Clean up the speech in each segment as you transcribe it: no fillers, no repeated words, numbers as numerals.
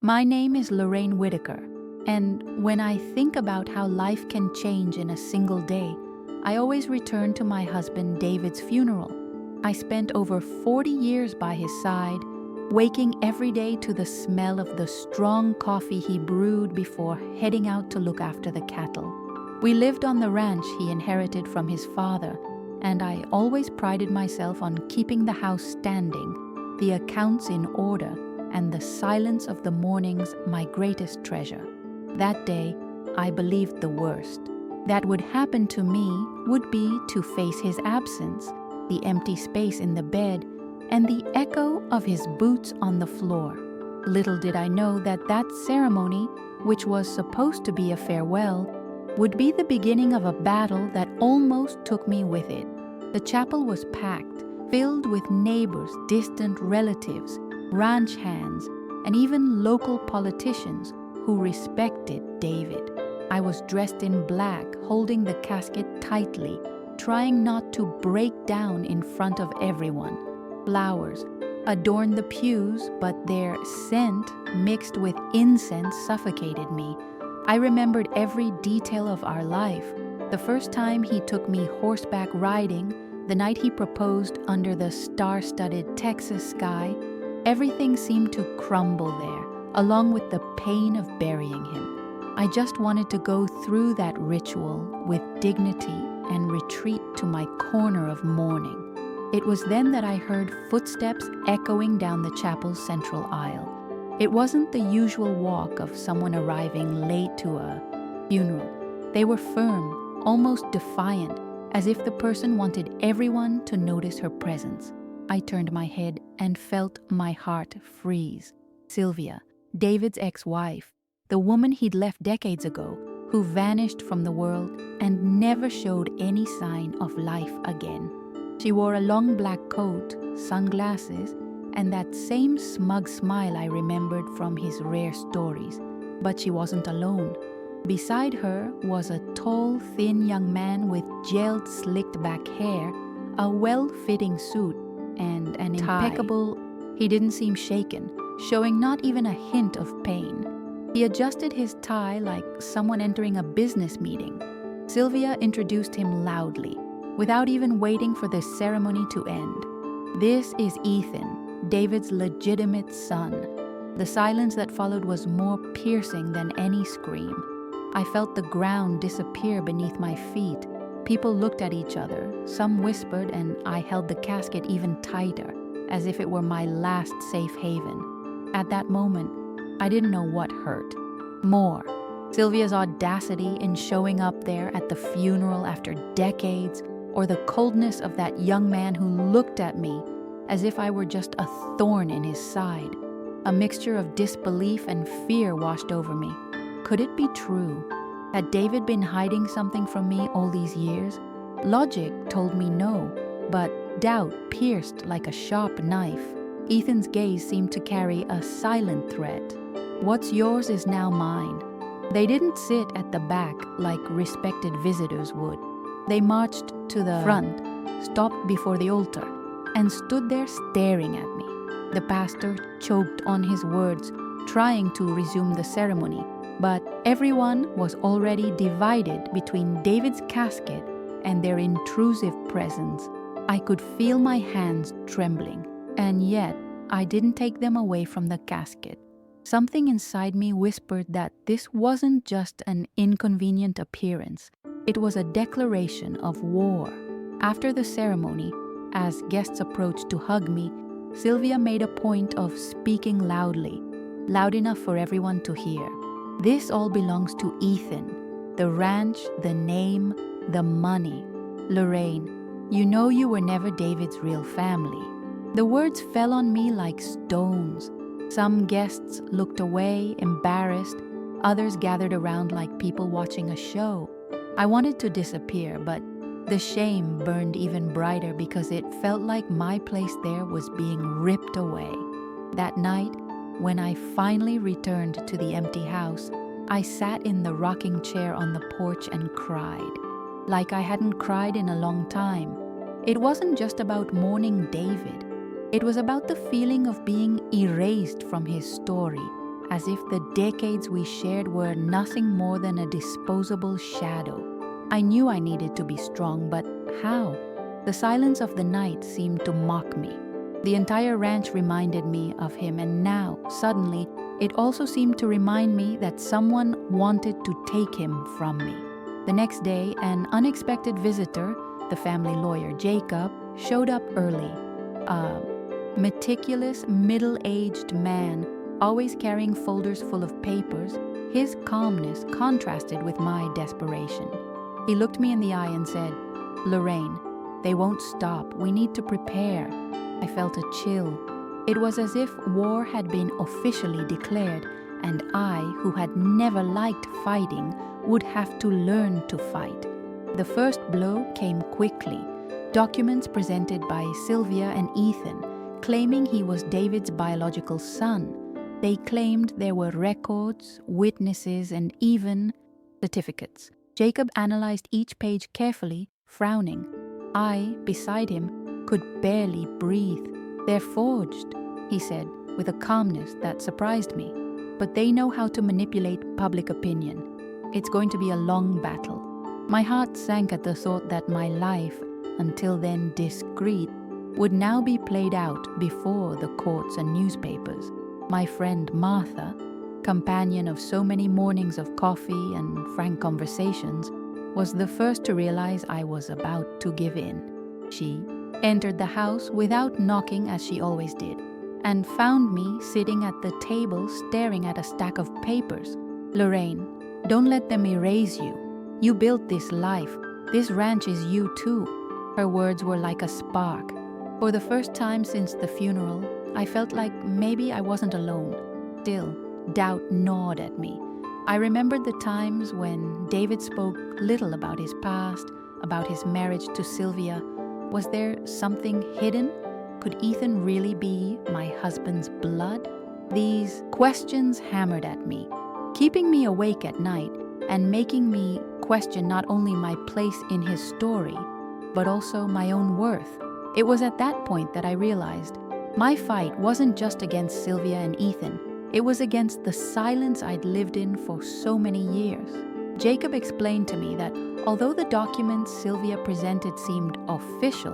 My name is Lorraine Whitaker, and when I think about how life can change in a single day, I always return to my husband David's funeral. I spent over 40 years by his side, waking every day to the smell of the strong coffee he brewed before heading out to look after the cattle. We lived on the ranch he inherited from his father, and I always prided myself on keeping the house standing, the accounts in order, and the silence of the mornings my greatest treasure. That day, I believed the worst. That would happen to me would be to face his absence, the empty space in the bed, and the echo of his boots on the floor. Little did I know that that ceremony, which was supposed to be a farewell, would be the beginning of a battle that almost took me with it. The chapel was packed, filled with neighbors, distant relatives, ranch hands, and even local politicians who respected David. I was dressed in black, holding the casket tightly, trying not to break down in front of everyone. Flowers adorned the pews, but their scent mixed with incense suffocated me. I remembered every detail of our life. The first time he took me horseback riding, the night he proposed under the star-studded Texas sky. Everything seemed to crumble there, along with the pain of burying him. I just wanted to go through that ritual with dignity and retreat to my corner of mourning. It was then that I heard footsteps echoing down the chapel's central aisle. It wasn't the usual walk of someone arriving late to a funeral. They were firm, almost defiant, as if the person wanted everyone to notice her presence. I turned my head and felt my heart freeze. Sylvia, David's ex-wife, the woman he'd left decades ago, who vanished from the world and never showed any sign of life again. She wore a long black coat, sunglasses, and that same smug smile I remembered from his rare stories. But she wasn't alone. Beside her was a tall, thin young man with gelled, slicked-back hair, a well-fitting suit, and an impeccable... He didn't seem shaken, showing not even a hint of pain. He adjusted his tie like someone entering a business meeting. Sylvia introduced him loudly, without even waiting for the ceremony to end. "This is Ethan, David's legitimate son." The silence that followed was more piercing than any scream. I felt the ground disappear beneath my feet. People looked at each other, some whispered, and I held the casket even tighter, as if it were my last safe haven. At that moment, I didn't know what hurt more. Sylvia's audacity in showing up there at the funeral after decades, or the coldness of that young man who looked at me as if I were just a thorn in his side. A mixture of disbelief and fear washed over me. Could it be true? Had David been hiding something from me all these years? Logic told me no, but doubt pierced like a sharp knife. Ethan's gaze seemed to carry a silent threat. "What's yours is now mine." They didn't sit at the back like respected visitors would. They marched to the front, stopped before the altar, and stood there staring at me. The pastor choked on his words, trying to resume the ceremony, but everyone was already divided between David's casket and their intrusive presence. I could feel my hands trembling, and yet I didn't take them away from the casket. Something inside me whispered that this wasn't just an inconvenient appearance. It was a declaration of war. After the ceremony, as guests approached to hug me, Sylvia made a point of speaking loudly, loud enough for everyone to hear. "This all belongs to Ethan. The ranch, the name, the money. Lorraine, you know you were never David's real family." The words fell on me like stones. Some guests looked away, embarrassed. Others gathered around like people watching a show. I wanted to disappear, but the shame burned even brighter because it felt like my place there was being ripped away. That night, when I finally returned to the empty house, I sat in the rocking chair on the porch and cried, like I hadn't cried in a long time. It wasn't just about mourning David. It was about the feeling of being erased from his story, as if the decades we shared were nothing more than a disposable shadow. I knew I needed to be strong, but how? The silence of the night seemed to mock me. The entire ranch reminded me of him, and now, suddenly, it also seemed to remind me that someone wanted to take him from me. The next day, an unexpected visitor, the family lawyer Jacob, showed up early. A meticulous, middle-aged man, always carrying folders full of papers. His calmness contrasted with my desperation. He looked me in the eye and said, "Lorraine, they won't stop. We need to prepare." I felt a chill. It was as if war had been officially declared, and I, who had never liked fighting, would have to learn to fight. The first blow came quickly. Documents presented by Sylvia and Ethan, claiming he was David's biological son. They claimed there were records, witnesses, and even certificates. Jacob analyzed each page carefully, frowning. I, beside him, could barely breathe. "They're forged," he said, with a calmness that surprised me. "But they know how to manipulate public opinion. It's going to be a long battle." My heart sank at the thought that my life, until then discreet, would now be played out before the courts and newspapers. My friend Martha, companion of so many mornings of coffee and frank conversations, was the first to realize I was about to give in. She entered the house without knocking, as she always did, and found me sitting at the table staring at a stack of papers. "Lorraine, don't let them erase you. You built this life. This ranch is you too." Her words were like a spark. For the first time since the funeral, I felt like maybe I wasn't alone. Still, doubt gnawed at me. I remembered the times when David spoke little about his past, about his marriage to Sylvia. Was there something hidden? Could Ethan really be my husband's blood? These questions hammered at me, keeping me awake at night and making me question not only my place in his story, but also my own worth. It was at that point that I realized my fight wasn't just against Sylvia and Ethan. It was against the silence I'd lived in for so many years. Jacob explained to me that although the documents Sylvia presented seemed official,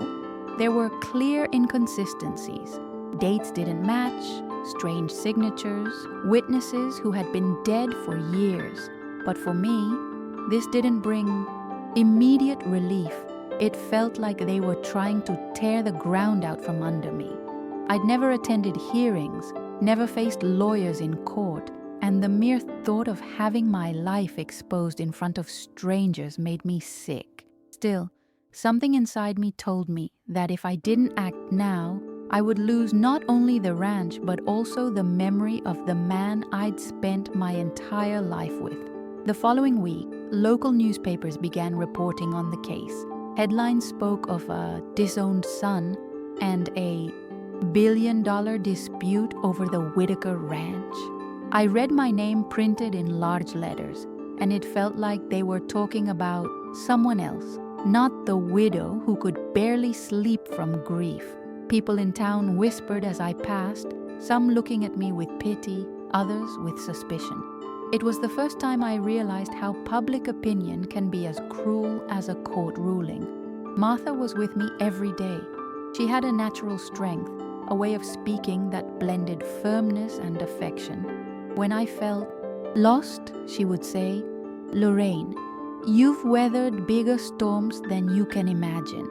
there were clear inconsistencies. Dates didn't match, strange signatures, witnesses who had been dead for years. But for me, this didn't bring immediate relief. It felt like they were trying to tear the ground out from under me. I'd never attended hearings, never faced lawyers in court, and the mere thought of having my life exposed in front of strangers made me sick. Still, something inside me told me that if I didn't act now, I would lose not only the ranch but also the memory of the man I'd spent my entire life with. The following week, local newspapers began reporting on the case. Headlines spoke of a disowned son and a billion-dollar dispute over the Whitaker Ranch. I read my name printed in large letters, and it felt like they were talking about someone else, not the widow who could barely sleep from grief. People in town whispered as I passed, some looking at me with pity, others with suspicion. It was the first time I realized how public opinion can be as cruel as a court ruling. Martha was with me every day. She had a natural strength, a way of speaking that blended firmness and affection. When I felt lost, she would say, "Lorraine, you've weathered bigger storms than you can imagine.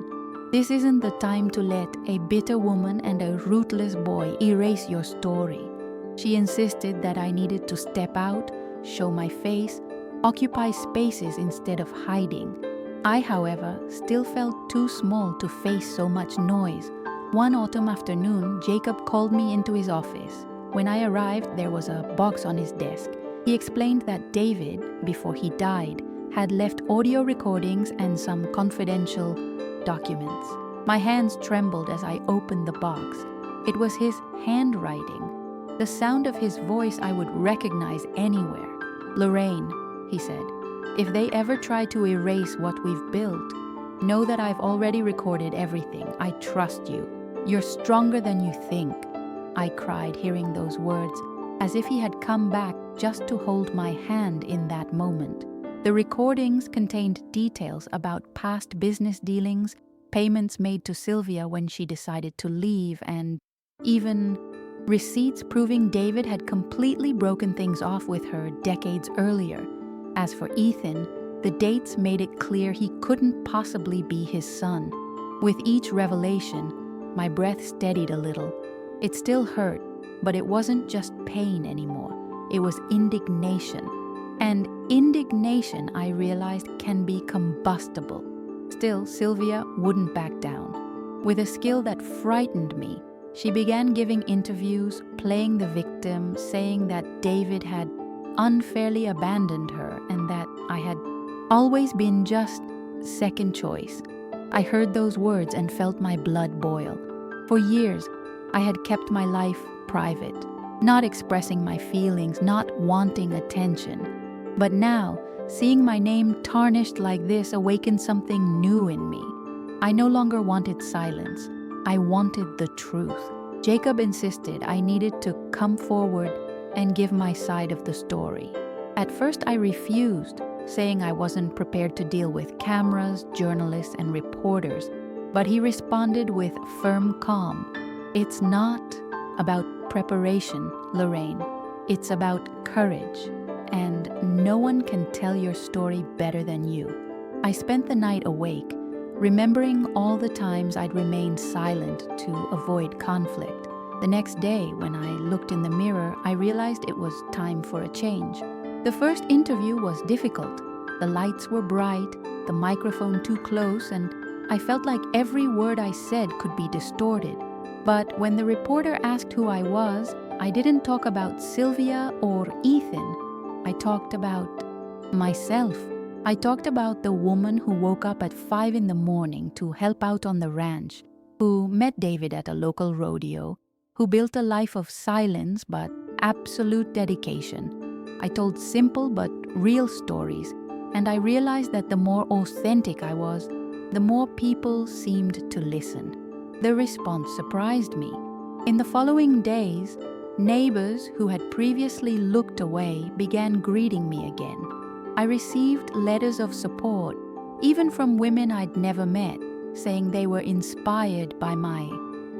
This isn't the time to let a bitter woman and a rootless boy erase your story." She insisted that I needed to step out, show my face, occupy spaces instead of hiding. I, however, still felt too small to face so much noise. One autumn afternoon, Jacob called me into his office. When I arrived, there was a box on his desk. He explained that David, before he died, had left audio recordings and some confidential documents. My hands trembled as I opened the box. It was his handwriting. The sound of his voice I would recognize anywhere. "Lorraine," he said, "if they ever try to erase what we've built, know that I've already recorded everything. I trust you. You're stronger than you think." I cried hearing those words, as if he had come back just to hold my hand in that moment. The recordings contained details about past business dealings, payments made to Sylvia when she decided to leave, and even receipts proving David had completely broken things off with her decades earlier. As for Ethan, the dates made it clear he couldn't possibly be his son. With each revelation, my breath steadied a little. It still hurt, but it wasn't just pain anymore. It was indignation. And indignation, I realized, can be combustible. Still, Sylvia wouldn't back down. With a skill that frightened me, she began giving interviews, playing the victim, saying that David had unfairly abandoned her and that I had always been just second choice. I heard those words and felt my blood boil. For years, I had kept my life private, not expressing my feelings, not wanting attention. But now, seeing my name tarnished like this awakened something new in me. I no longer wanted silence. I wanted the truth. Jacob insisted I needed to come forward and give my side of the story. At first, I refused, saying I wasn't prepared to deal with cameras, journalists, and reporters. But he responded with firm calm. It's not about preparation, Lorraine. It's about courage. And no one can tell your story better than you. I spent the night awake, remembering all the times I'd remained silent to avoid conflict. The next day, when I looked in the mirror, I realized it was time for a change. The first interview was difficult. The lights were bright, the microphone too close, and I felt like every word I said could be distorted. But when the reporter asked who I was, I didn't talk about Sylvia or Ethan. I talked about myself. I talked about the woman who woke up at 5 in the morning to help out on the ranch, who met David at a local rodeo, who built a life of silence but absolute dedication. I told simple but real stories, and I realized that the more authentic I was, the more people seemed to listen. The response surprised me. In the following days, neighbors who had previously looked away began greeting me again. I received letters of support, even from women I'd never met, saying they were inspired by my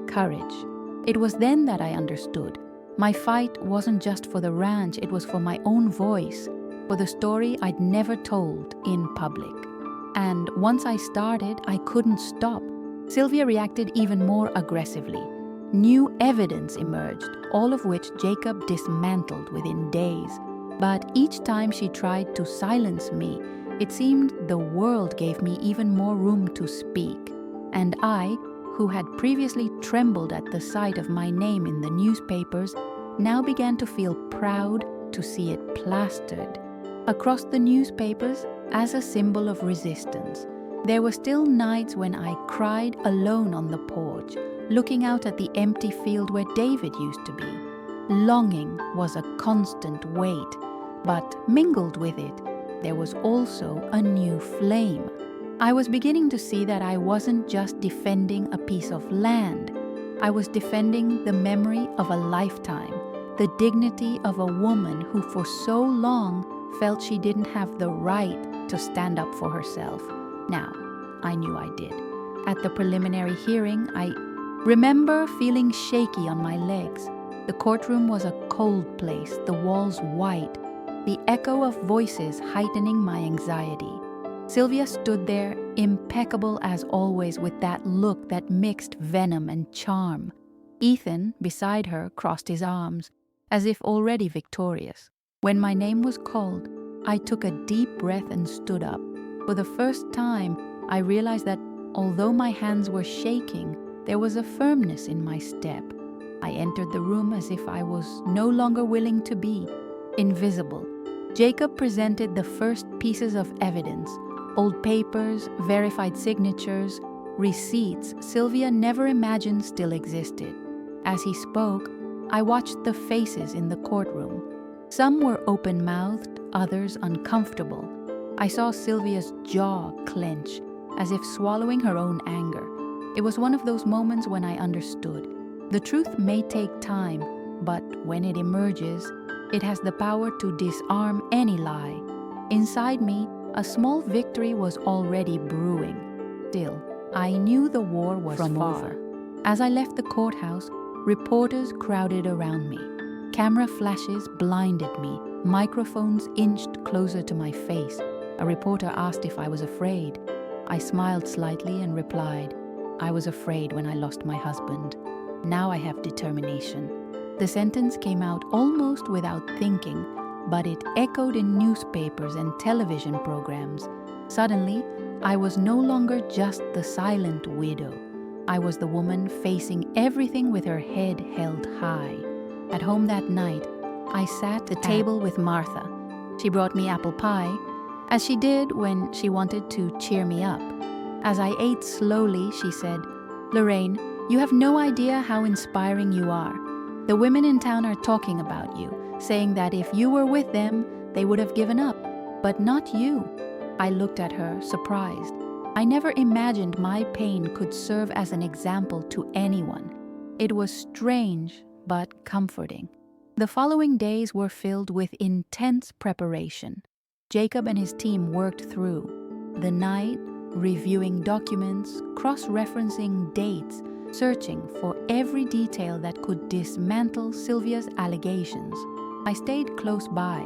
courage. It was then that I understood. My fight wasn't just for the ranch, it was for my own voice, for the story I'd never told in public. And once I started, I couldn't stop. Sylvia reacted even more aggressively. New evidence emerged, all of which Jacob dismantled within days. But each time she tried to silence me, it seemed the world gave me even more room to speak. And I, who had previously trembled at the sight of my name in the newspapers, now began to feel proud to see it plastered across the newspapers as a symbol of resistance. There were still nights when I cried alone on the porch, looking out at the empty field where David used to be. Longing was a constant weight, but mingled with it, there was also a new flame. I was beginning to see that I wasn't just defending a piece of land. I was defending the memory of a lifetime, the dignity of a woman who for so long felt she didn't have the right to stand up for herself. Now, I knew I did. At the preliminary hearing, I remember feeling shaky on my legs. The courtroom was a cold place, the walls white, the echo of voices heightening my anxiety. Sylvia stood there, impeccable as always, with that look that mixed venom and charm. Ethan, beside her, crossed his arms, as if already victorious. When my name was called, I took a deep breath and stood up. For the first time, I realized that although my hands were shaking, there was a firmness in my step. I entered the room as if I was no longer willing to be invisible. Jacob presented the first pieces of evidence, old papers, verified signatures, receipts Sylvia never imagined still existed. As he spoke, I watched the faces in the courtroom. Some were open-mouthed, others uncomfortable. I saw Sylvia's jaw clench, as if swallowing her own anger. It was one of those moments when I understood. The truth may take time, but when it emerges, it has the power to disarm any lie. Inside me, a small victory was already brewing. Still, I knew the war was far. As I left the courthouse, reporters crowded around me. Camera flashes blinded me. Microphones inched closer to my face. A reporter asked if I was afraid. I smiled slightly and replied, "I was afraid when I lost my husband. Now I have determination." The sentence came out almost without thinking, but it echoed in newspapers and television programs. Suddenly, I was no longer just the silent widow. I was the woman facing everything with her head held high. At home that night, I sat at the table with Martha. She brought me apple pie, as she did when she wanted to cheer me up. As I ate slowly, she said, "Lorraine, you have no idea how inspiring you are. The women in town are talking about you, saying that if you were with them, they would have given up. But not you." I looked at her, surprised. I never imagined my pain could serve as an example to anyone. It was strange, but comforting. The following days were filled with intense preparation. Jacob and his team worked through the night, reviewing documents, cross-referencing dates, searching for every detail that could dismantle Sylvia's allegations. I stayed close by,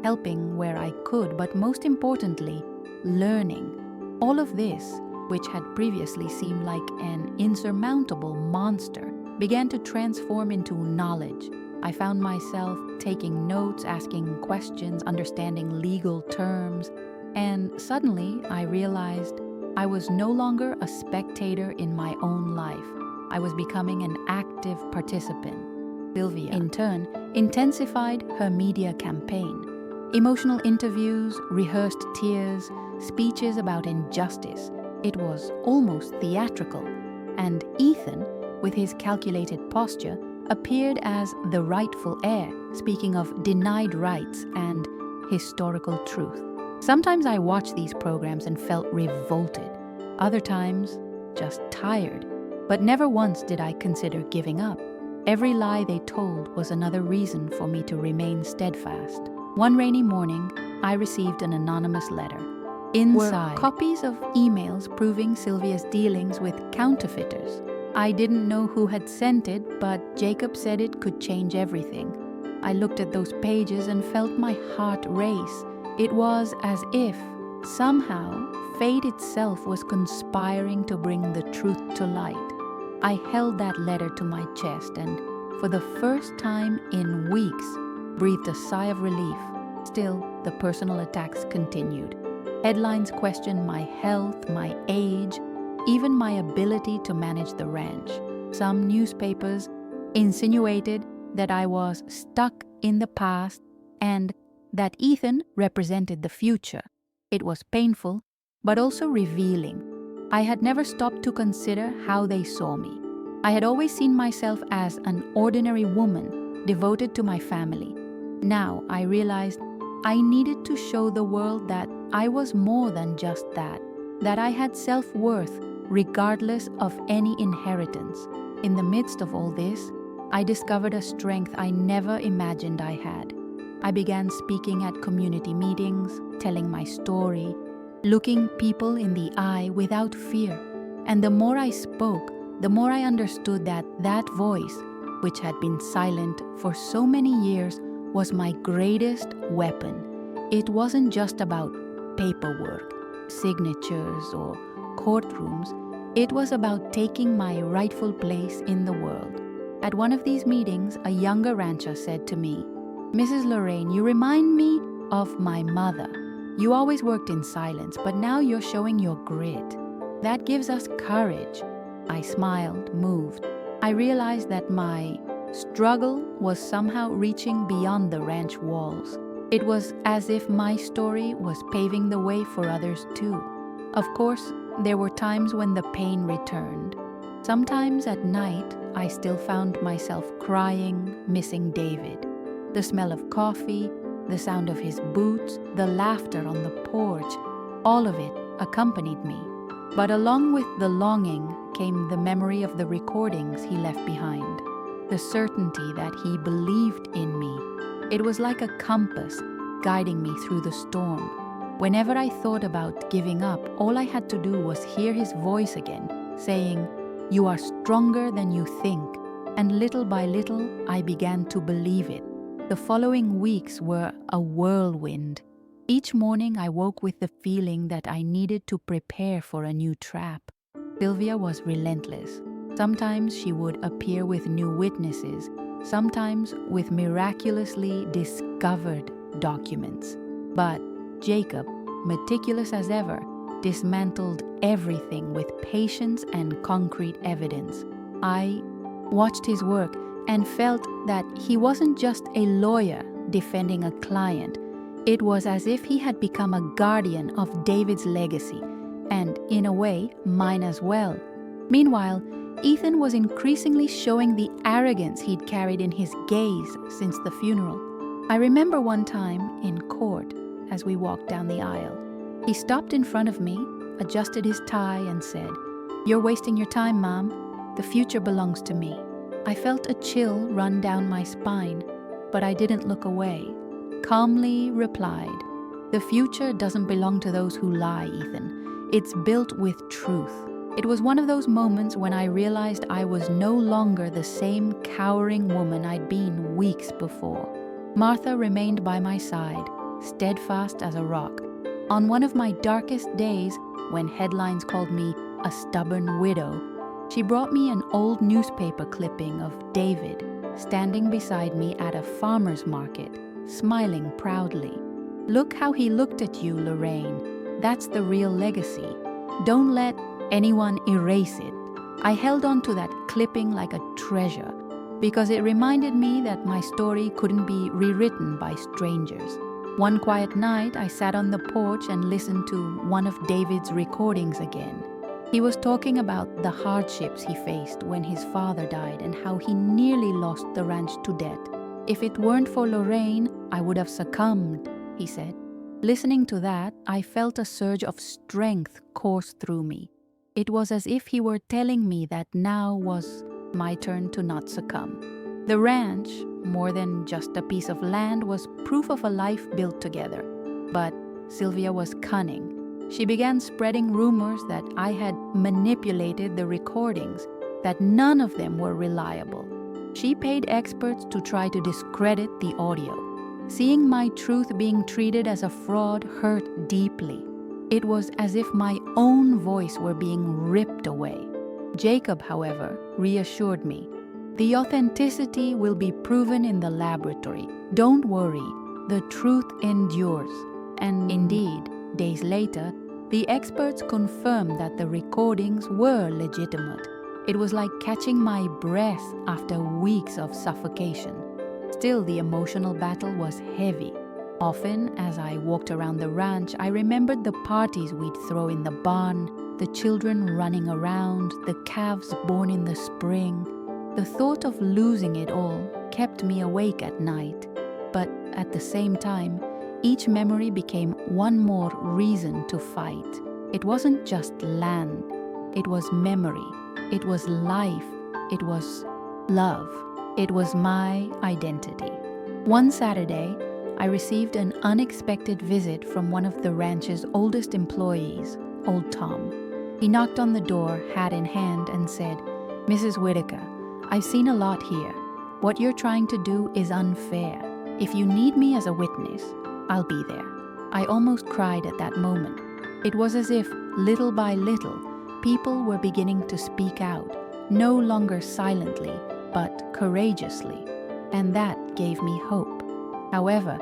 helping where I could, but most importantly, learning. All of this, which had previously seemed like an insurmountable monster, began to transform into knowledge. I found myself taking notes, asking questions, understanding legal terms, and suddenly I realized I was no longer a spectator in my own life. I was becoming an active participant. Sylvia, in turn, intensified her media campaign. Emotional interviews, rehearsed tears, speeches about injustice. It was almost theatrical. And Ethan, with his calculated posture, appeared as the rightful heir, speaking of denied rights and historical truth. Sometimes I watched these programs and felt revolted. Other times, just tired. But never once did I consider giving up. Every lie they told was another reason for me to remain steadfast. One rainy morning, I received an anonymous letter. Inside were copies of emails proving Sylvia's dealings with counterfeiters. I didn't know who had sent it, but Jacob said it could change everything. I looked at those pages and felt my heart race. It was as if, somehow, fate itself was conspiring to bring the truth to light. I held that letter to my chest and, for the first time in weeks, breathed a sigh of relief. Still, the personal attacks continued. Headlines questioned my health, my age, even my ability to manage the ranch. Some newspapers insinuated that I was stuck in the past and that Ethan represented the future. It was painful, but also revealing. I had never stopped to consider how they saw me. I had always seen myself as an ordinary woman, devoted to my family. Now I realized I needed to show the world that I was more than just that I had self-worth regardless of any inheritance. In the midst of all this, I discovered a strength I never imagined I had. I began speaking at community meetings, telling my story, looking people in the eye without fear. And the more I spoke, the more I understood that that voice, which had been silent for so many years, was my greatest weapon. It wasn't just about paperwork, signatures, or courtrooms. It was about taking my rightful place in the world. At one of these meetings, a younger rancher said to me, "Mrs. Lorraine, you remind me of my mother. You always worked in silence, but now you're showing your grit. That gives us courage." I smiled, moved. I realized that my struggle was somehow reaching beyond the ranch walls. It was as if my story was paving the way for others too. Of course, there were times when the pain returned. Sometimes at night, I still found myself crying, missing David. The smell of coffee, the sound of his boots, the laughter on the porch, all of it accompanied me. But along with the longing came the memory of the recordings he left behind. the certainty that he believed in me. It was like a compass guiding me through the storm. Whenever I thought about giving up, all I had to do was hear his voice again, saying, "You are stronger than you think." And little by little, I began to believe it. The following weeks were a whirlwind. Each morning I woke with the feeling that I needed to prepare for a new trap. Sylvia was relentless. Sometimes she would appear with new witnesses, sometimes with miraculously discovered documents. But Jacob, meticulous as ever, dismantled everything with patience and concrete evidence. I watched his work and felt that he wasn't just a lawyer defending a client. It was as if he had become a guardian of David's legacy, and in a way, mine as well. Meanwhile, Ethan was increasingly showing the arrogance he'd carried in his gaze since the funeral. I remember one time in court, as we walked down the aisle, he stopped in front of me, adjusted his tie, and said, "You're wasting your time, Mom. The future belongs to me." I felt a chill run down my spine, but I didn't look away. Calmly replied, "The future doesn't belong to those who lie, Ethan. It's built with truth." It was one of those moments when I realized I was no longer the same cowering woman I'd been weeks before. Martha remained by my side, steadfast as a rock. On one of my darkest days, when headlines called me a stubborn widow, she brought me an old newspaper clipping of David standing beside me at a farmer's market, smiling proudly. "Look how he looked at you, Lorraine. That's the real legacy. Don't let anyone erase it." I held on to that clipping like a treasure because it reminded me that my story couldn't be rewritten by strangers. One quiet night, I sat on the porch and listened to one of David's recordings again. He was talking about the hardships he faced when his father died and how he nearly lost the ranch to debt. "If it weren't for Lorraine, I would have succumbed," he said. Listening to that, I felt a surge of strength course through me. It was as if he were telling me that now was my turn to not succumb. The ranch, more than just a piece of land, was proof of a life built together. But Sylvia was cunning. She began spreading rumors that I had manipulated the recordings, that none of them were reliable. She paid experts to try to discredit the audio. Seeing my truth being treated as a fraud hurt deeply. It was as if my own voice were being ripped away. Jacob, however, reassured me. "The authenticity will be proven in the laboratory. Don't worry, the truth endures." And indeed, days later, the experts confirmed that the recordings were legitimate. It was like catching my breath after weeks of suffocation. Still, the emotional battle was heavy. Often, as I walked around the ranch, I remembered the parties we'd throw in the barn, the children running around, the calves born in the spring. The thought of losing it all kept me awake at night. But at the same time, each memory became one more reason to fight. It wasn't just land. It was memory. It was life. It was love. It was my identity. One Saturday, I received an unexpected visit from one of the ranch's oldest employees, old Tom. He knocked on the door, hat in hand, and said, "Mrs. Whitaker, I've seen a lot here. What you're trying to do is unfair. If you need me as a witness, I'll be there." I almost cried at that moment. It was as if, little by little, people were beginning to speak out, no longer silently, but courageously. And that gave me hope. However,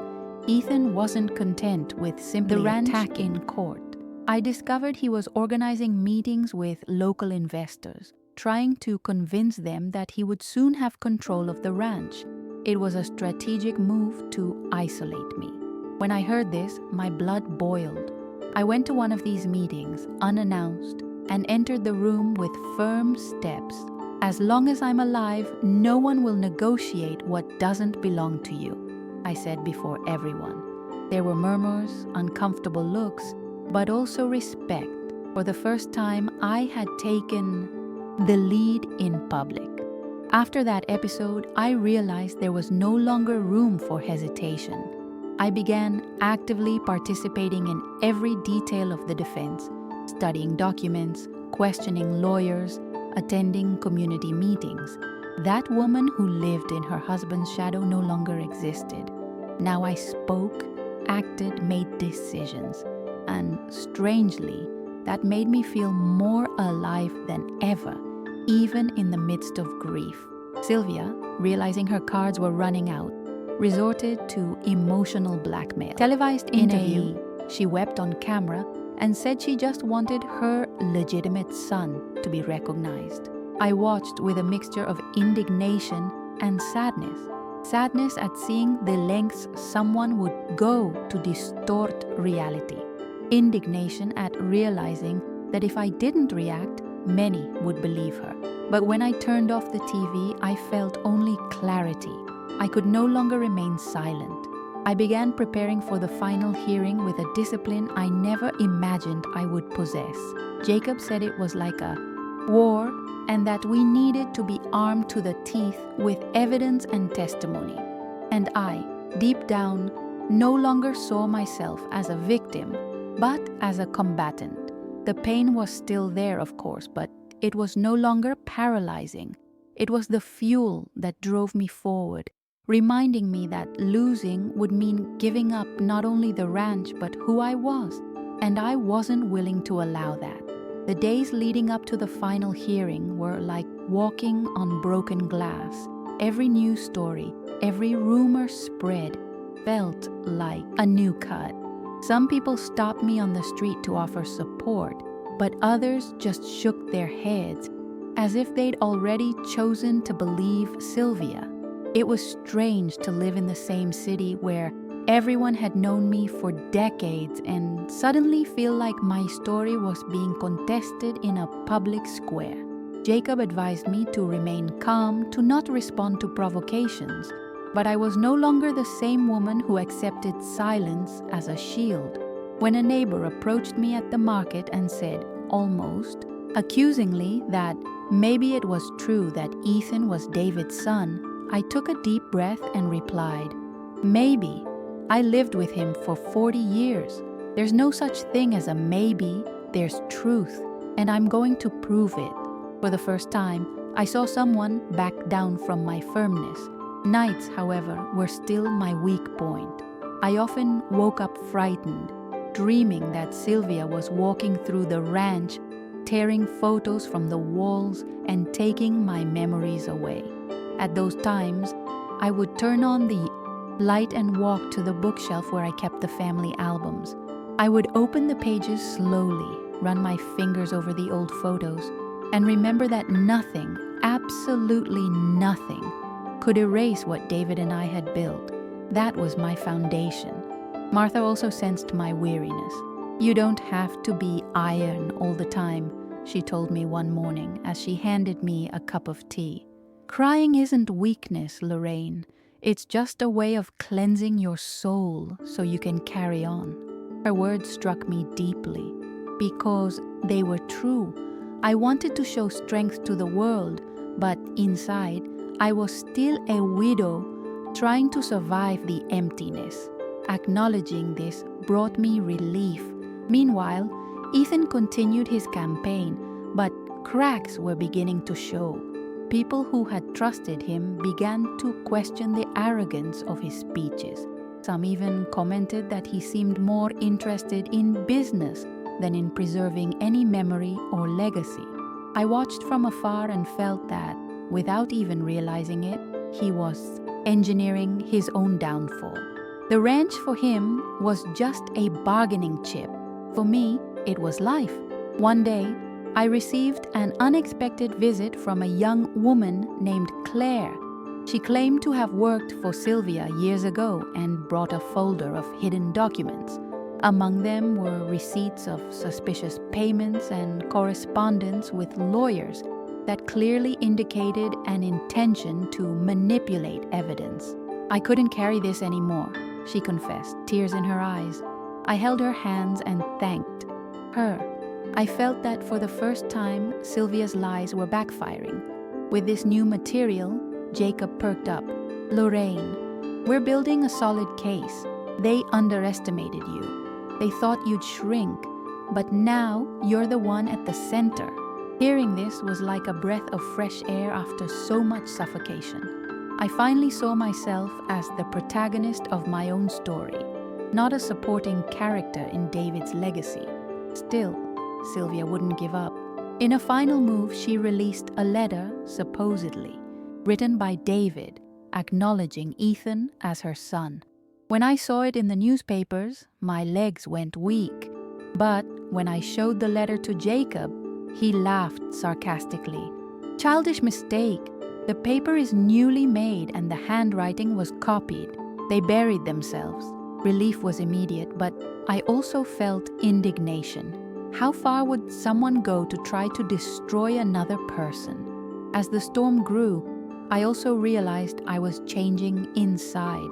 Ethan wasn't content with simply attacking in court. I discovered he was organizing meetings with local investors, trying to convince them that he would soon have control of the ranch. It was a strategic move to isolate me. When I heard this, my blood boiled. I went to one of these meetings, unannounced, and entered the room with firm steps. "As long as I'm alive, no one will negotiate what doesn't belong to you," I said before everyone. There were murmurs, uncomfortable looks, but also respect. For the first time, I had taken the lead in public. After that episode, I realized there was no longer room for hesitation. I began actively participating in every detail of the defense, studying documents, questioning lawyers, attending community meetings. That woman who lived in her husband's shadow no longer existed. Now I spoke, acted, made decisions. And strangely, that made me feel more alive than ever, even in the midst of grief. Sylvia, realizing her cards were running out, resorted to emotional blackmail. Televised interview, she wept on camera and said she just wanted her legitimate son to be recognized. I watched with a mixture of indignation and sadness. Sadness at seeing the lengths someone would go to distort reality. Indignation at realizing that if I didn't react, many would believe her. But when I turned off the TV, I felt only clarity. I could no longer remain silent. I began preparing for the final hearing with a discipline I never imagined I would possess. Jacob said it was like a war and that we needed to be armed to the teeth with evidence and testimony. And I, deep down, no longer saw myself as a victim, but as a combatant. The pain was still there, of course, but it was no longer paralyzing. It was the fuel that drove me forward, reminding me that losing would mean giving up not only the ranch, but who I was. And I wasn't willing to allow that. The days leading up to the final hearing were like walking on broken glass. Every news story, every rumor spread, felt like a new cut. Some people stopped me on the street to offer support, but others just shook their heads, as if they'd already chosen to believe Sylvia. It was strange to live in the same city where everyone had known me for decades and suddenly feel like my story was being contested in a public square. Jacob advised me to remain calm, to not respond to provocations, but I was no longer the same woman who accepted silence as a shield. When a neighbor approached me at the market and said, almost accusingly, that maybe it was true that Ethan was David's son, I took a deep breath and replied, maybe. I lived with him for 40 years. There's no such thing as a maybe, there's truth, and I'm going to prove it. For the first time, I saw someone back down from my firmness. Nights, however, were still my weak point. I often woke up frightened, dreaming that Sylvia was walking through the ranch, tearing photos from the walls and taking my memories away. At those times, I would turn on the light and walk to the bookshelf where I kept the family albums. I would open the pages slowly, run my fingers over the old photos, and remember that nothing, absolutely nothing, could erase what David and I had built. That was my foundation. Martha also sensed my weariness. You don't have to be iron all the time, she told me one morning as she handed me a cup of tea. Crying isn't weakness, Lorraine. It's just a way of cleansing your soul so you can carry on. Her words struck me deeply because they were true. I wanted to show strength to the world, but inside, I was still a widow trying to survive the emptiness. Acknowledging this brought me relief. Meanwhile, Ethan continued his campaign, but cracks were beginning to show. People who had trusted him began to question the arrogance of his speeches. Some even commented that he seemed more interested in business than in preserving any memory or legacy. I watched from afar and felt that, without even realizing it, he was engineering his own downfall. The ranch for him was just a bargaining chip. For me, it was life. One day, I received an unexpected visit from a young woman named Claire. She claimed to have worked for Sylvia years ago and brought a folder of hidden documents. Among them were receipts of suspicious payments and correspondence with lawyers that clearly indicated an intention to manipulate evidence. I couldn't carry this anymore, she confessed, tears in her eyes. I held her hands and thanked her. I felt that for the first time, Sylvia's lies were backfiring. With this new material, Jacob perked up. Lorraine, we're building a solid case. They underestimated you. They thought you'd shrink, but now you're the one at the center. Hearing this was like a breath of fresh air after so much suffocation. I finally saw myself as the protagonist of my own story, not a supporting character in David's legacy. Still, Sylvia wouldn't give up. In a final move, she released a letter, supposedly, written by David, acknowledging Ethan as her son. When I saw it in the newspapers, my legs went weak. But when I showed the letter to Jacob, he laughed sarcastically. Childish mistake. The paper is newly made and the handwriting was copied. They buried themselves. Relief was immediate, but I also felt indignation. How far would someone go to try to destroy another person? As the storm grew, I also realized I was changing inside.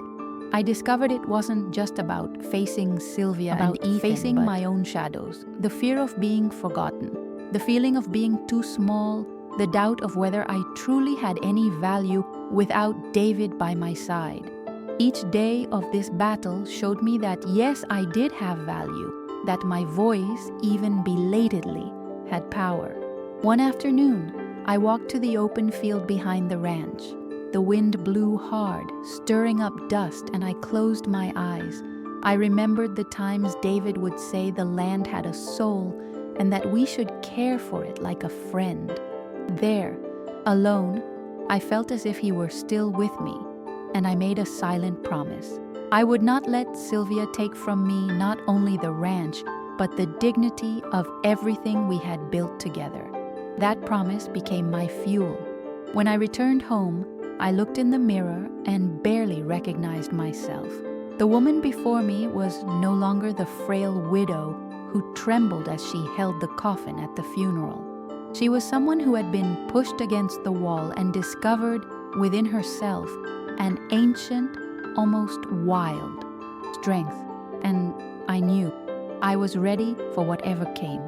I discovered it wasn't just about facing Sylvia and Ethan, facing my own shadows, the fear of being forgotten, the feeling of being too small, the doubt of whether I truly had any value without David by my side. Each day of this battle showed me that yes, I did have value, that my voice, even belatedly, had power. One afternoon, I walked to the open field behind the ranch. The wind blew hard, stirring up dust, and I closed my eyes. I remembered the times David would say the land had a soul and that we should care for it like a friend. There, alone, I felt as if he were still with me, and I made a silent promise. I would not let Sylvia take from me not only the ranch, but the dignity of everything we had built together. That promise became my fuel. When I returned home, I looked in the mirror and barely recognized myself. The woman before me was no longer the frail widow who trembled as she held the coffin at the funeral. She was someone who had been pushed against the wall and discovered within herself an ancient, almost wild strength, and I knew I was ready for whatever came.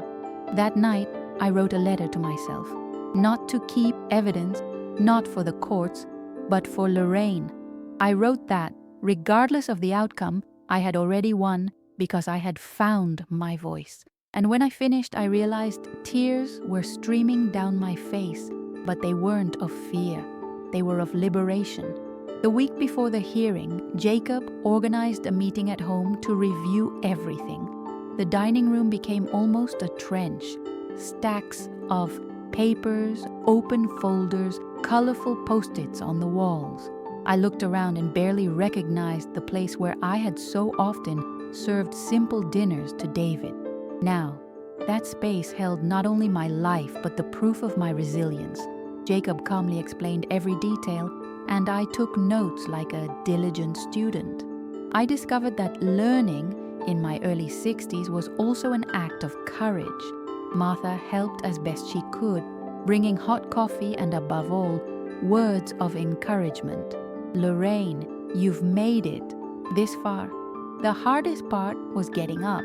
That night, I wrote a letter to myself, not to keep evidence, not for the courts, but for Lorraine. I wrote that, regardless of the outcome, I had already won because I had found my voice. And when I finished, I realized tears were streaming down my face, but they weren't of fear. They were of liberation. The week before the hearing, Jacob organized a meeting at home to review everything. The dining room became almost a trench. Stacks of papers, open folders, colorful post-its on the walls. I looked around and barely recognized the place where I had so often served simple dinners to David. Now, that space held not only my life but the proof of my resilience. Jacob calmly explained every detail, and I took notes like a diligent student. I discovered that learning in my early 60s was also an act of courage. Martha helped as best she could, bringing hot coffee and, above all, words of encouragement. Lorraine, you've made it this far. The hardest part was getting up.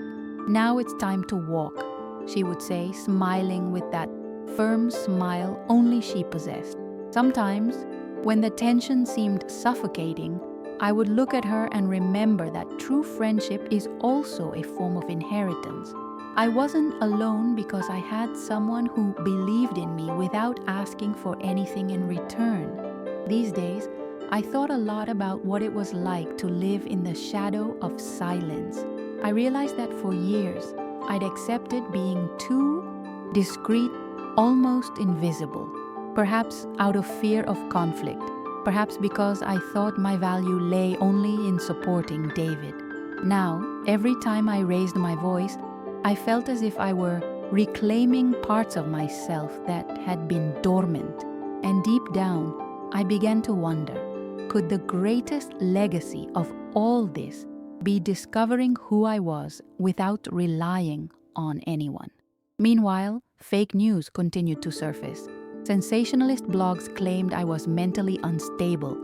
Now it's time to walk, she would say, smiling with that firm smile only she possessed. Sometimes, when the tension seemed suffocating, I would look at her and remember that true friendship is also a form of inheritance. I wasn't alone because I had someone who believed in me without asking for anything in return. These days, I thought a lot about what it was like to live in the shadow of silence. I realized that for years, I'd accepted being too discreet, almost invisible. Perhaps out of fear of conflict. Perhaps because I thought my value lay only in supporting David. Now, every time I raised my voice, I felt as if I were reclaiming parts of myself that had been dormant. And deep down, I began to wonder, could the greatest legacy of all this be discovering who I was without relying on anyone? Meanwhile, fake news continued to surface. Sensationalist blogs claimed I was mentally unstable,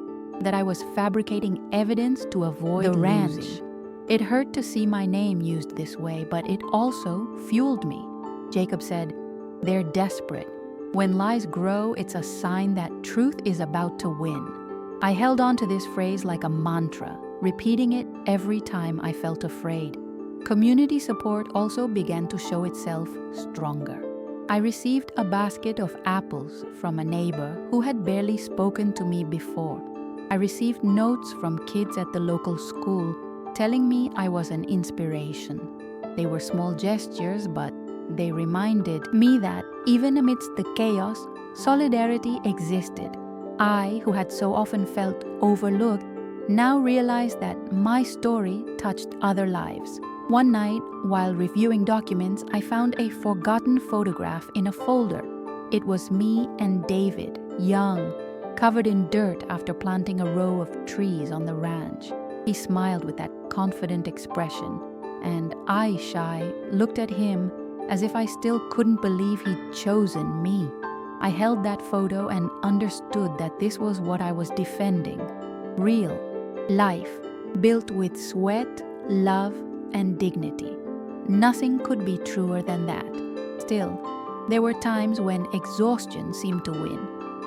that I was fabricating evidence to avoid the ranch. It hurt to see my name used this way, but it also fueled me. Jacob said, "They're desperate. When lies grow, it's a sign that truth is about to win. I held on to this phrase like a mantra, repeating it every time I felt afraid. Community support also began to show itself stronger. I received a basket of apples from a neighbor who had barely spoken to me before. I received notes from kids at the local school telling me I was an inspiration. They were small gestures, but they reminded me that even amidst the chaos, solidarity existed. I, who had so often felt overlooked, now realized that my story touched other lives. One night, while reviewing documents, I found a forgotten photograph in a folder. It was me and David, young, covered in dirt after planting a row of trees on the ranch. He smiled with that confident expression, and I, shy, looked at him as if I still couldn't believe he'd chosen me. I held that photo and understood that this was what I was defending. Real life, built with sweat, love, and dignity. Nothing could be truer than that. Still, there were times when exhaustion seemed to win.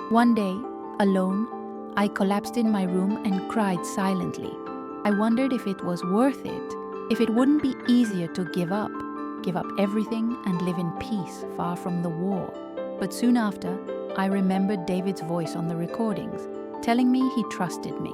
One day, alone, I collapsed in my room and cried silently. I wondered if it was worth it, if it wouldn't be easier to give up everything and live in peace far from the war. But soon after, I remembered David's voice on the recordings, telling me he trusted me.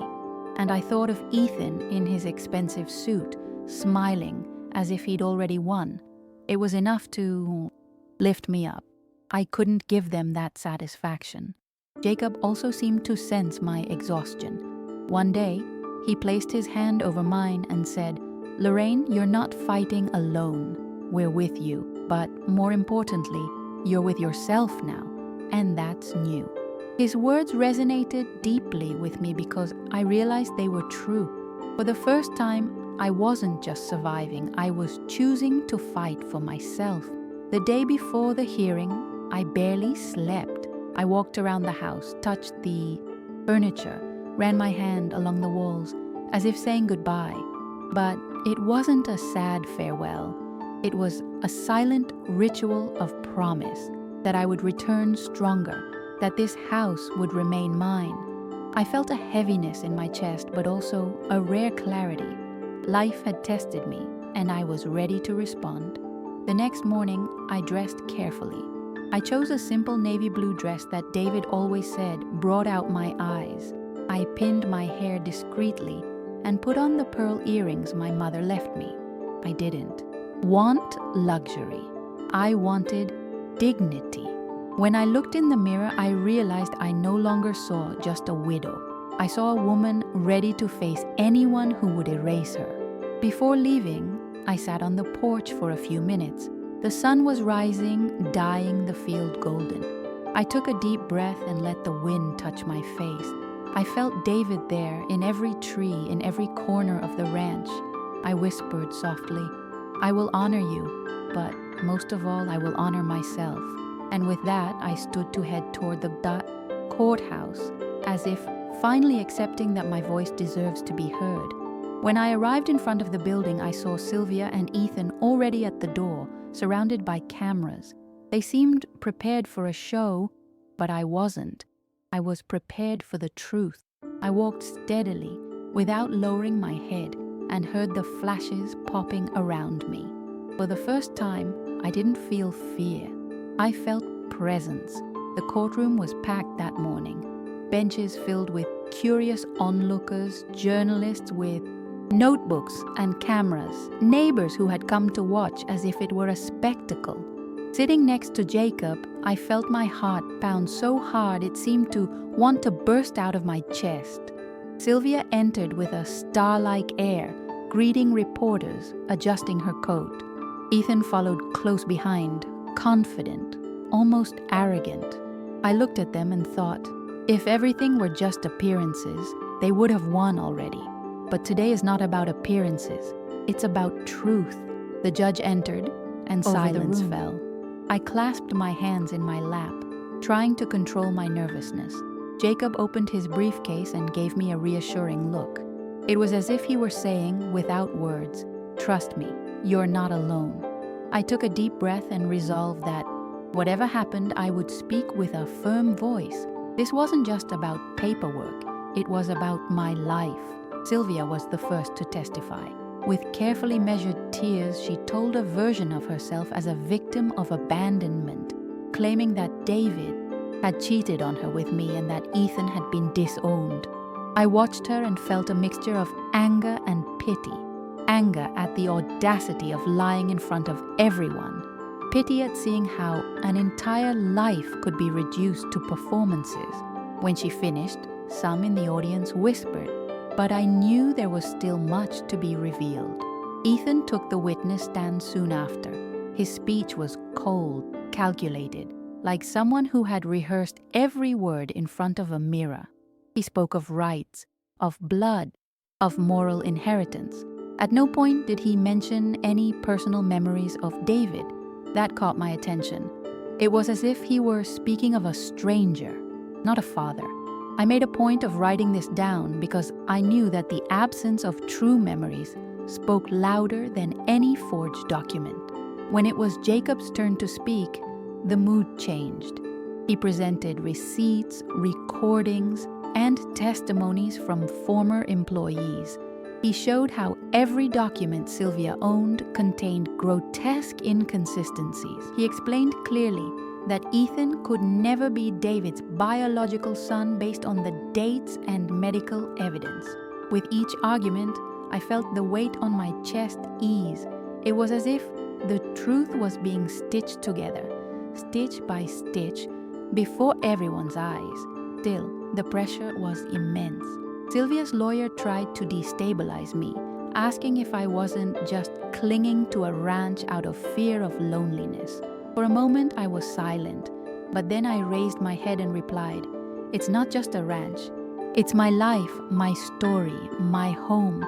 And I thought of Ethan in his expensive suit, smiling as if he'd already won. It was enough to lift me up. I couldn't give them that satisfaction. Jacob also seemed to sense my exhaustion. One day, he placed his hand over mine and said, "Lorraine, you're not fighting alone. We're with you, but more importantly, you're with yourself now, and that's new." His words resonated deeply with me because I realized they were true. For the first time, I wasn't just surviving, I was choosing to fight for myself. The day before the hearing, I barely slept. I walked around the house, touched the furniture, ran my hand along the walls, as if saying goodbye. But it wasn't a sad farewell. It was a silent ritual of promise that I would return stronger, that this house would remain mine. I felt a heaviness in my chest, but also a rare clarity. Life had tested me, and I was ready to respond. The next morning, I dressed carefully. I chose a simple navy blue dress that David always said brought out my eyes. I pinned my hair discreetly and put on the pearl earrings my mother left me. I didn't want luxury. I wanted dignity. When I looked in the mirror, I realized I no longer saw just a widow. I saw a woman ready to face anyone who would erase her. Before leaving, I sat on the porch for a few minutes. The sun was rising, dyeing the field golden. I took a deep breath and let the wind touch my face. I felt David there, in every tree, in every corner of the ranch. I whispered softly, "I will honor you, but most of all, I will honor myself." And with that, I stood to head toward the courthouse, as if finally accepting that my voice deserves to be heard. When I arrived in front of the building, I saw Sylvia and Ethan already at the door, surrounded by cameras. They seemed prepared for a show, but I wasn't. I was prepared for the truth. I walked steadily, without lowering my head, and heard the flashes popping around me. For the first time, I didn't feel fear. I felt presence. The courtroom was packed that morning. Benches filled with curious onlookers, journalists with notebooks and cameras, neighbors who had come to watch as if it were a spectacle. Sitting next to Jacob, I felt my heart pound so hard it seemed to want to burst out of my chest. Sylvia entered with a star-like air, greeting reporters, adjusting her coat. Ethan followed close behind, confident, almost arrogant. I looked at them and thought, if everything were just appearances, they would have won already. But today is not about appearances. It's about truth. The judge entered, and silence fell. I clasped my hands in my lap, trying to control my nervousness. Jacob opened his briefcase and gave me a reassuring look. It was as if he were saying, without words, "Trust me, you're not alone." I took a deep breath and resolved that Whatever happened, I would speak with a firm voice. This wasn't just about paperwork, it was about my life. Sylvia was the first to testify. With carefully measured tears, she told a version of herself as a victim of abandonment, claiming that David had cheated on her with me and that Ethan had been disowned. I watched her and felt a mixture of anger and pity. Anger at the audacity of lying in front of everyone. Pity at seeing how an entire life could be reduced to performances. When she finished, some in the audience whispered, but I knew there was still much to be revealed. Ethan took the witness stand soon after. His speech was cold, calculated, like someone who had rehearsed every word in front of a mirror. He spoke of rights, of blood, of moral inheritance. At no point did he mention any personal memories of David. That caught my attention. It was as if he were speaking of a stranger, not a father. I made a point of writing this down because I knew that the absence of true memories spoke louder than any forged document. When it was Jacob's turn to speak, the mood changed. He presented receipts, recordings, and testimonies from former employees. He showed how every document Sylvia owned contained grotesque inconsistencies. He explained clearly that Ethan could never be David's biological son based on the dates and medical evidence. With each argument, I felt the weight on my chest ease. It was as if the truth was being stitched together, stitch by stitch, before everyone's eyes. Still, the pressure was immense. Sylvia's lawyer tried to destabilize me, asking if I wasn't just clinging to a ranch out of fear of loneliness. For a moment, I was silent, but then I raised my head and replied, "It's not just a ranch. It's my life, my story, my home,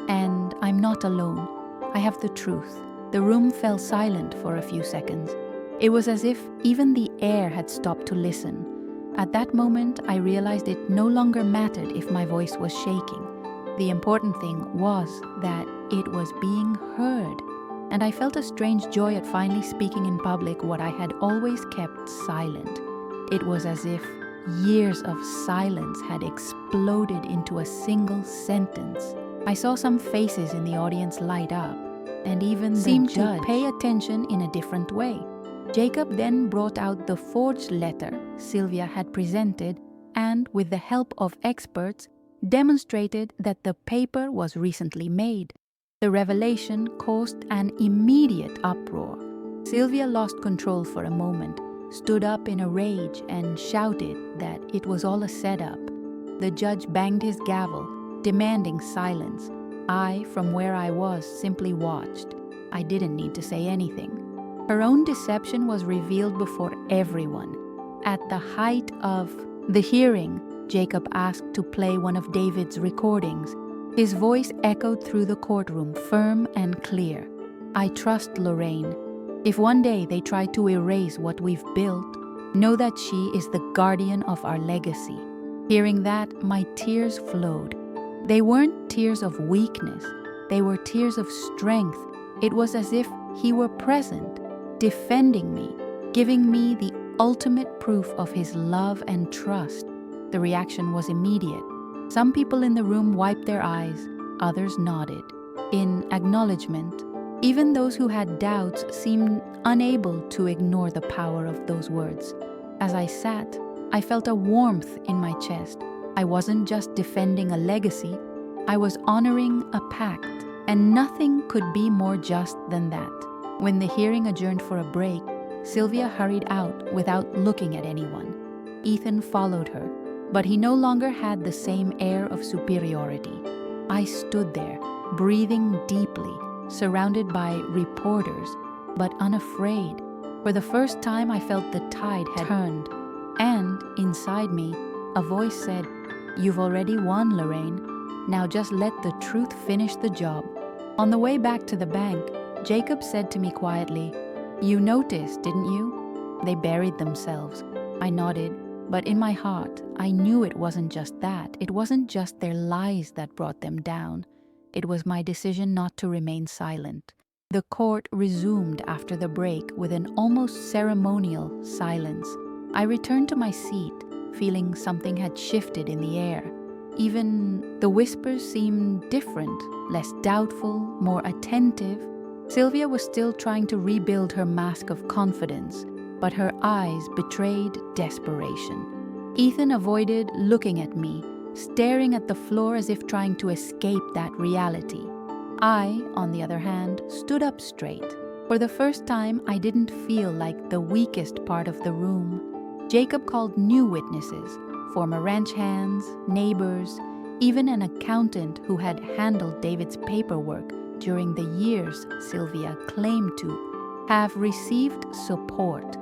and I'm not alone. I have the truth." The room fell silent for a few seconds. It was as if even the air had stopped to listen. At that moment, I realized it no longer mattered if my voice was shaking. The important thing was that it was being heard, and I felt a strange joy at finally speaking in public what I had always kept silent. It was as if years of silence had exploded into a single sentence. I saw some faces in the audience light up, and even seemed to pay attention in a different way. Jacob then brought out the forged letter Sylvia had presented and, with the help of experts, demonstrated that the paper was recently made. The revelation caused an immediate uproar. Sylvia lost control for a moment, stood up in a rage, and shouted that it was all a setup. The judge banged his gavel, demanding silence. I, from where I was, simply watched. I didn't need to say anything. Her own deception was revealed before everyone. At the height of the hearing, Jacob asked to play one of David's recordings. His voice echoed through the courtroom, firm and clear. "I trust Lorraine. If one day they try to erase what we've built, know that she is the guardian of our legacy." Hearing that, my tears flowed. They weren't tears of weakness. They were tears of strength. It was as if he were present, defending me, giving me the ultimate proof of his love and trust. The reaction was immediate. Some people in the room wiped their eyes, others nodded in acknowledgement. Even those who had doubts seemed unable to ignore the power of those words. As I sat, I felt a warmth in my chest. I wasn't just defending a legacy, I was honoring a pact, and nothing could be more just than that. When the hearing adjourned for a break, Sylvia hurried out without looking at anyone. Ethan followed her, but he no longer had the same air of superiority. I stood there, breathing deeply, surrounded by reporters, but unafraid. For the first time, I felt the tide had turned, and inside me, a voice said, "You've already won, Lorraine. Now just let the truth finish the job." On the way back to the bank, Jacob said to me quietly, "You noticed, didn't you? They buried themselves." I nodded, but in my heart, I knew it wasn't just that. It wasn't just their lies that brought them down. It was my decision not to remain silent. The court resumed after the break with an almost ceremonial silence. I returned to my seat, feeling something had shifted in the air. Even the whispers seemed different, less doubtful, more attentive. Sylvia was still trying to rebuild her mask of confidence, but her eyes betrayed desperation. Ethan avoided looking at me, staring at the floor as if trying to escape that reality. I, on the other hand, stood up straight. For the first time, I didn't feel like the weakest part of the room. Jacob called new witnesses, former ranch hands, neighbors, even an accountant who had handled David's paperwork during the years Sylvia claimed to have received support.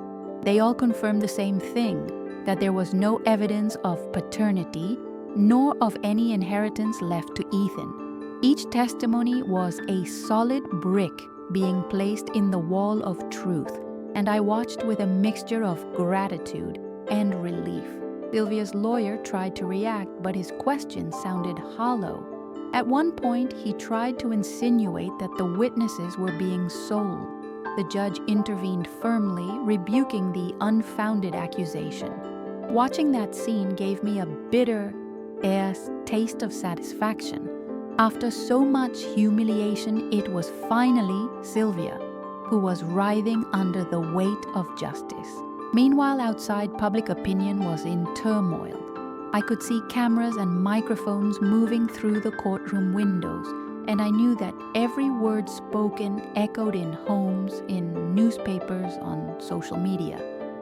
They all confirmed the same thing, that there was no evidence of paternity, nor of any inheritance left to Ethan. Each testimony was a solid brick being placed in the wall of truth, and I watched with a mixture of gratitude and relief. Sylvia's lawyer tried to react, but his questions sounded hollow. At one point, he tried to insinuate that the witnesses were being sold. The judge intervened firmly, rebuking the unfounded accusation. Watching that scene gave me a bitter taste of satisfaction. After so much humiliation, it was finally Sylvia who was writhing under the weight of justice. Meanwhile, outside, public opinion was in turmoil. I could see cameras and microphones moving through the courtroom windows, and I knew that every word spoken echoed in homes, in newspapers, on social media.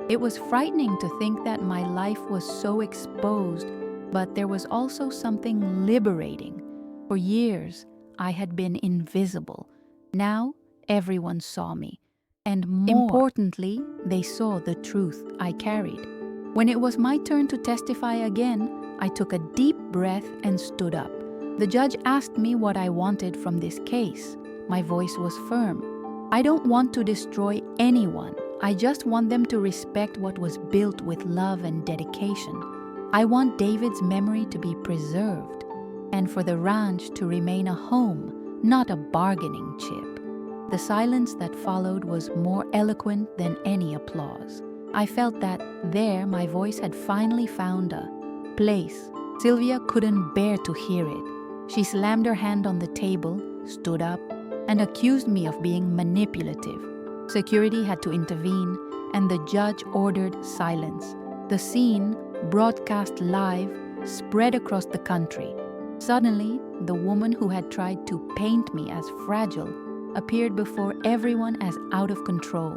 It was frightening to think that my life was so exposed, but there was also something liberating. For years, I had been invisible. Now, everyone saw me. And more importantly, they saw the truth I carried. When it was my turn to testify again, I took a deep breath and stood up. The judge asked me what I wanted from this case. My voice was firm. I don't want to destroy anyone. I just want them to respect what was built with love and dedication. I want David's memory to be preserved, and for the ranch to remain a home, not a bargaining chip. The silence that followed was more eloquent than any applause. I felt that there my voice had finally found a place. Sylvia couldn't bear to hear it. She slammed her hand on the table, stood up, and accused me of being manipulative. Security had to intervene, and the judge ordered silence. The scene, broadcast live, spread across the country. Suddenly, the woman who had tried to paint me as fragile appeared before everyone as out of control.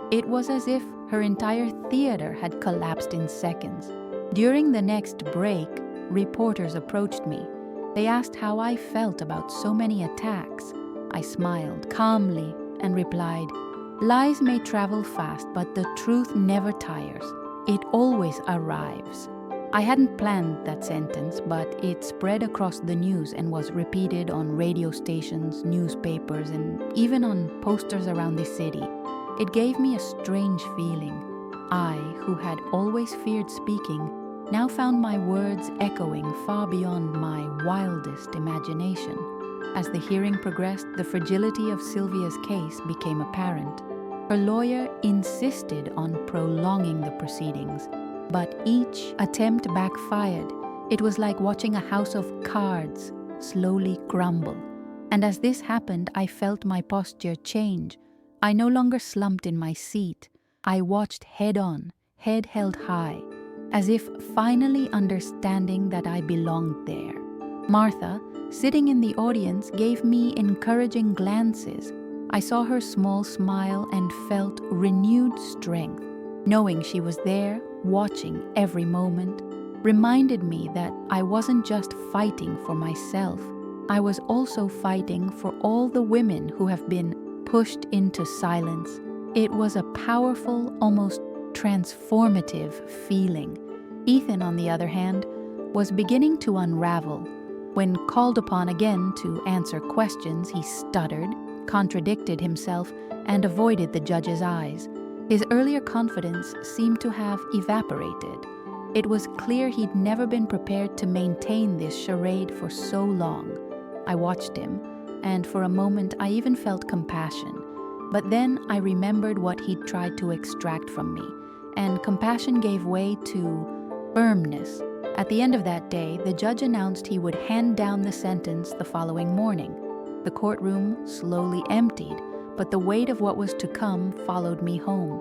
It was as if her entire theater had collapsed in seconds. During the next break, reporters approached me. They asked how I felt about so many attacks. I smiled calmly and replied, "Lies may travel fast, but the truth never tires. It always arrives." I hadn't planned that sentence, but it spread across the news and was repeated on radio stations, newspapers, and even on posters around the city. It gave me a strange feeling. I, who had always feared speaking, now found my words echoing far beyond my wildest imagination. As the hearing progressed, the fragility of Sylvia's case became apparent. Her lawyer insisted on prolonging the proceedings, but each attempt backfired. It was like watching a house of cards slowly crumble. And as this happened, I felt my posture change. I no longer slumped in my seat. I watched head on, head held high, as if finally understanding that I belonged there. Martha, sitting in the audience, gave me encouraging glances. I saw her small smile and felt renewed strength. Knowing she was there, watching every moment, reminded me that I wasn't just fighting for myself. I was also fighting for all the women who have been pushed into silence. It was a powerful, almost transformative feeling. Ethan, on the other hand, was beginning to unravel. When called upon again to answer questions, he stuttered, contradicted himself, and avoided the judge's eyes. His earlier confidence seemed to have evaporated. It was clear he'd never been prepared to maintain this charade for so long. I watched him, and for a moment I even felt compassion. But then I remembered what he'd tried to extract from me, and compassion gave way to firmness. At the end of that day, the judge announced he would hand down the sentence the following morning. The courtroom slowly emptied, but the weight of what was to come followed me home.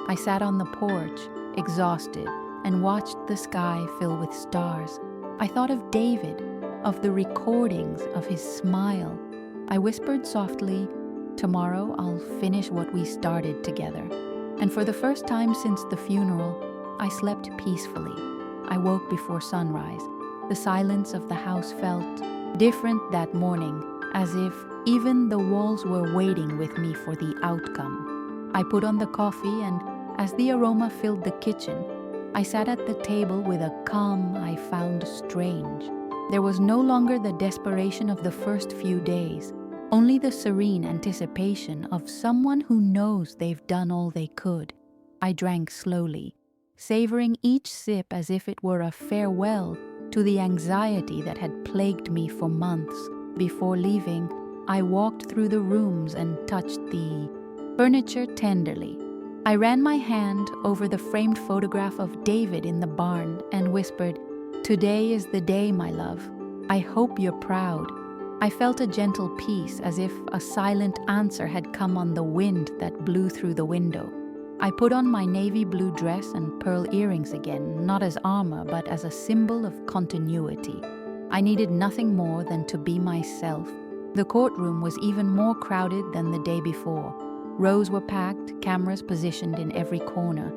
I sat on the porch, exhausted, and watched the sky fill with stars. I thought of David, of the recordings of his smile. I whispered softly, "Tomorrow I'll finish what we started together." And for the first time since the funeral, I slept peacefully. I woke before sunrise. The silence of the house felt different that morning, as if even the walls were waiting with me for the outcome. I put on the coffee, and as the aroma filled the kitchen, I sat at the table with a calm I found strange. There was no longer the desperation of the first few days, only the serene anticipation of someone who knows they've done all they could. I drank slowly, savoring each sip as if it were a farewell to the anxiety that had plagued me for months. Before leaving, I walked through the rooms and touched the furniture tenderly. I ran my hand over the framed photograph of David in the barn and whispered, "Today is the day, my love. I hope you're proud." I felt a gentle peace, as if a silent answer had come on the wind that blew through the window. I put on my navy blue dress and pearl earrings again, not as armor, but as a symbol of continuity. I needed nothing more than to be myself. The courtroom was even more crowded than the day before. Rows were packed, cameras positioned in every corner,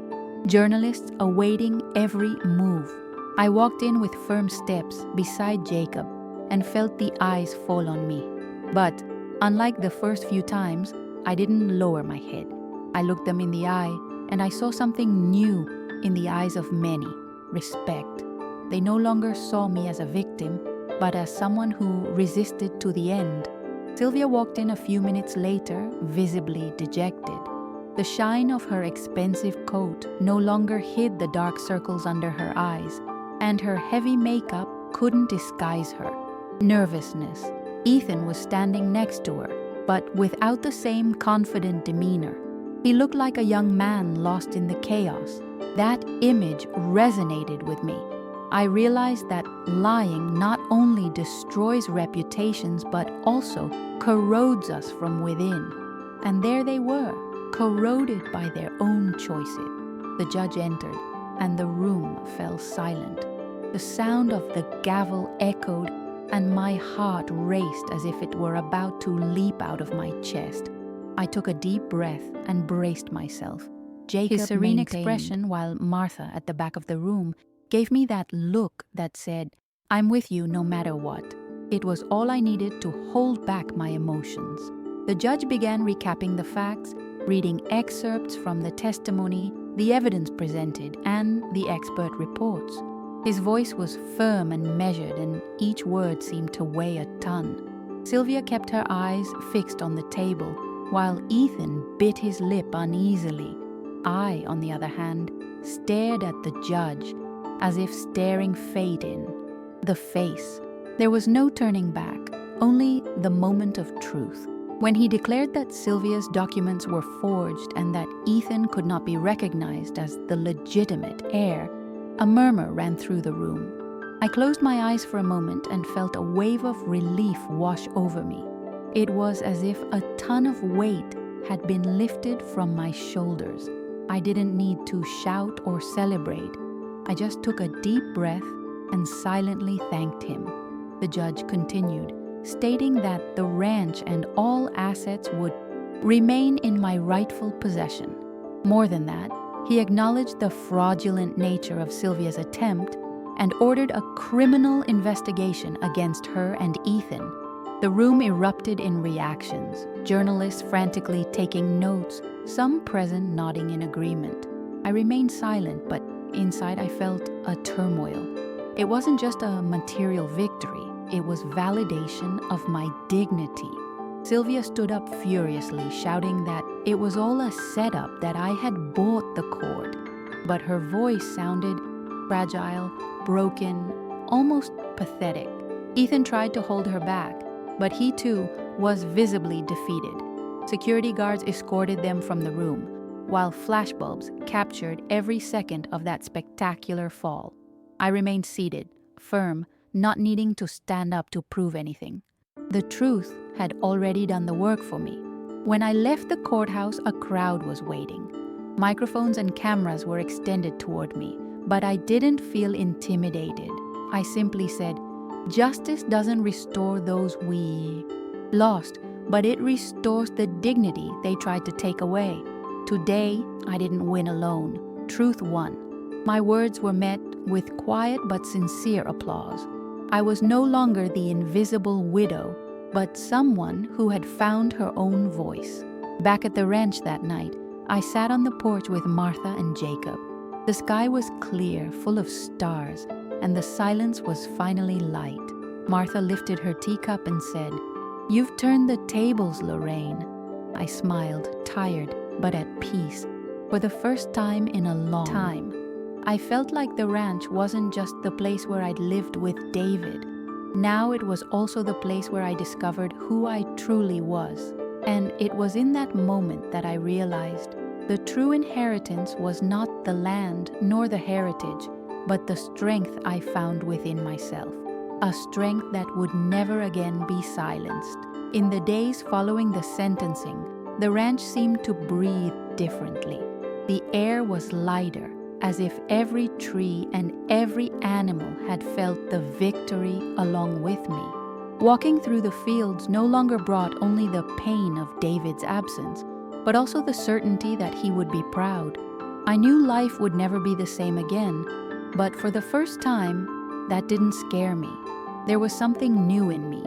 journalists awaiting every move. I walked in with firm steps beside Jacob and felt the eyes fall on me. But, unlike the first few times, I didn't lower my head. I looked them in the eye, and I saw something new in the eyes of many: respect. They no longer saw me as a victim, but as someone who resisted to the end. Sylvia walked in a few minutes later, visibly dejected. The shine of her expensive coat no longer hid the dark circles under her eyes, and her heavy makeup couldn't disguise her nervousness. Ethan was standing next to her, but without the same confident demeanor. He looked like a young man lost in the chaos. That image resonated with me. I realized that lying not only destroys reputations but also corrodes us from within. And there they were, corroded by their own choices. The judge entered, and the room fell silent. The sound of the gavel echoed, and my heart raced as if it were about to leap out of my chest. I took a deep breath and braced myself. His serene expression, while Martha, at the back of the room, gave me that look that said, "I'm with you no matter what." It was all I needed to hold back my emotions. The judge began recapping the facts, reading excerpts from the testimony, the evidence presented, and the expert reports. His voice was firm and measured, and each word seemed to weigh a ton. Sylvia kept her eyes fixed on the table, while Ethan bit his lip uneasily. I, on the other hand, stared at the judge, as if staring fate in the face. There was no turning back, only the moment of truth. When he declared that Sylvia's documents were forged and that Ethan could not be recognized as the legitimate heir, a murmur ran through the room. I closed my eyes for a moment and felt a wave of relief wash over me. It was as if a ton of weight had been lifted from my shoulders. I didn't need to shout or celebrate. I just took a deep breath and silently thanked him. The judge continued, stating that the ranch and all assets would remain in my rightful possession. More than that, he acknowledged the fraudulent nature of Sylvia's attempt and ordered a criminal investigation against her and Ethan. The room erupted in reactions, journalists frantically taking notes, some present nodding in agreement. I remained silent, but inside I felt a turmoil. It wasn't just a material victory, it was validation of my dignity. Sylvia stood up furiously, shouting that it was all a setup, that I had bought the court. But her voice sounded fragile, broken, almost pathetic. Ethan tried to hold her back, but he too was visibly defeated. Security guards escorted them from the room, while flashbulbs captured every second of that spectacular fall. I remained seated, firm, not needing to stand up to prove anything. The truth had already done the work for me. When I left the courthouse, a crowd was waiting. Microphones and cameras were extended toward me, but I didn't feel intimidated. I simply said, "Justice doesn't restore those we lost, but it restores the dignity they tried to take away." Today, I didn't win alone. Truth won. My words were met with quiet but sincere applause. I was no longer the invisible widow, but someone who had found her own voice. Back at the ranch that night, I sat on the porch with Martha and Jacob. The sky was clear, full of stars, and the silence was finally light. Martha lifted her teacup and said, "You've turned the tables, Lorraine." I smiled, tired, but at peace. For the first time in a long time, I felt like the ranch wasn't just the place where I'd lived with David. Now it was also the place where I discovered who I truly was. And it was in that moment that I realized the true inheritance was not the land nor the heritage, but the strength I found within myself. A strength that would never again be silenced. In the days following the sentencing, the ranch seemed to breathe differently. The air was lighter, as if every tree and every animal had felt the victory along with me. Walking through the fields no longer brought only the pain of David's absence, but also the certainty that he would be proud. I knew life would never be the same again, but for the first time, that didn't scare me. There was something new in me,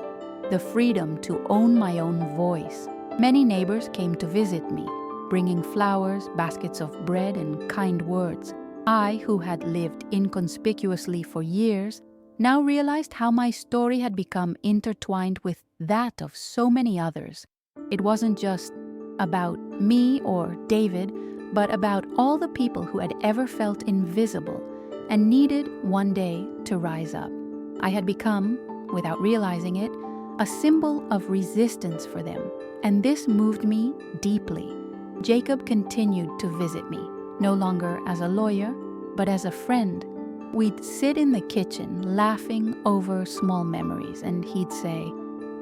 the freedom to own my own voice. Many neighbors came to visit me, bringing flowers, baskets of bread, and kind words. I, who had lived inconspicuously for years, now realized how my story had become intertwined with that of so many others. It wasn't just about me or David, but about all the people who had ever felt invisible and needed one day to rise up. I had become, without realizing it, a symbol of resistance for them, and this moved me deeply. Jacob continued to visit me, no longer as a lawyer, but as a friend. We'd sit in the kitchen, laughing over small memories, and he'd say,